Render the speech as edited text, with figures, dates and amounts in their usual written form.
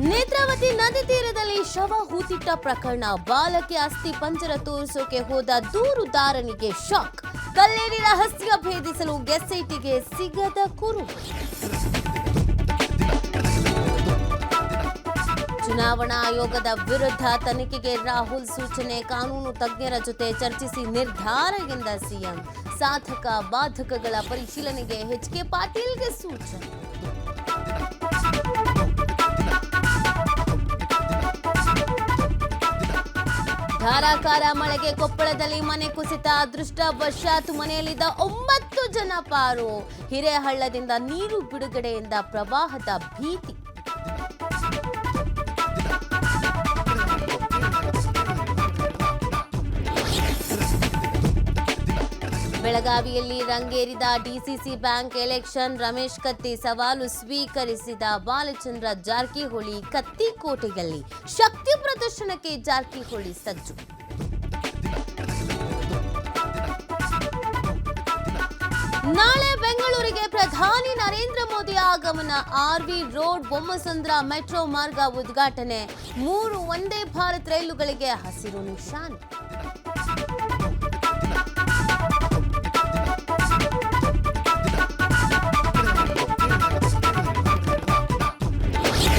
ನೇತ್ರಾವತಿ ನದಿ ತೀರದಲ್ಲಿ ಶವ ಹೂತಿಟ್ಟ ಪ್ರಕರಣ. ಬಾಲಕಿ ಅಸ್ಥಿ ಪಂಜರ ತೋರಿಸೋಕೆ ಹೋದ ದೂರುದಾರನಿಗೆ ಶಾಕ್. ಕಲ್ಲೇರಿ ರಹಸ್ಯ ಭೇದಿಸಲು ಗೆಸ್ಸೈಟಿಗೆ ಸಿಗದ ಕುರು. ಚುನಾವಣಾ ಆಯೋಗದ ವಿರುದ್ಧ ತನಿಖೆಗೆ ರಾಹುಲ್ ಸೂಚನೆ. ಕಾನೂನು ತಜ್ಞರ ಜೊತೆ ಚರ್ಚಿಸಿ ನಿರ್ಧಾರ ಎಂದ ಸಿಎಂ. ಸಾಧಕ ಬಾಧಕಗಳ ಪರಿಶೀಲನೆಗೆ ಎಚ್.ಕೆ. ಪಾಟೀಲ್ಗೆ ಸೂಚನೆ. ಧಾರಾಕಾರ ಮಳೆಗೆ ಕೊಪ್ಪಳದಲ್ಲಿ ಮನೆ ಕುಸಿತ. ಅದೃಷ್ಟವಶಾತ್ ಮನೆಯಲ್ಲಿದ್ದ 9 ಜನ ಪಾರು. ಹಿರೇಹಳ್ಳದಿಂದ ನೀರು ಬಿಡುಗಡೆಯಿಂದ ಪ್ರವಾಹದ ಭೀತಿ. ಬೆಳಗಾವಿಯಲ್ಲಿ ರಂಗೇರಿದ ಡಿಸಿಸಿ ಬ್ಯಾಂಕ್ ಎಲೆಕ್ಷನ್. ರಮೇಶ್ ಕತ್ತಿ ಸವಾಲು ಸ್ವೀಕರಿಸಿದ ಬಾಲಚಂದ್ರ ಜಾರಕಿಹೊಳಿ. ಕತ್ತಿಕೋಟೆಯಲ್ಲಿ ಶಕ್ತಿ ಪ್ರದರ್ಶನಕ್ಕೆ ಜಾರಕಿಹೊಳಿ ಸಜ್ಜು. ನಾಳೆ ಬೆಂಗಳೂರಿಗೆ ಪ್ರಧಾನಿ ನರೇಂದ್ರ ಮೋದಿ ಆಗಮನ. ಆರ್ವಿ ರೋಡ್ ಬೊಮ್ಮಸಂದ್ರ ಮೆಟ್ರೋ ಮಾರ್ಗ ಉದ್ಘಾಟನೆ. 3 ವಂದೇ ಭಾರತ್ ರೈಲುಗಳಿಗೆ ಹಸಿರು ನಿಶಾನೆ.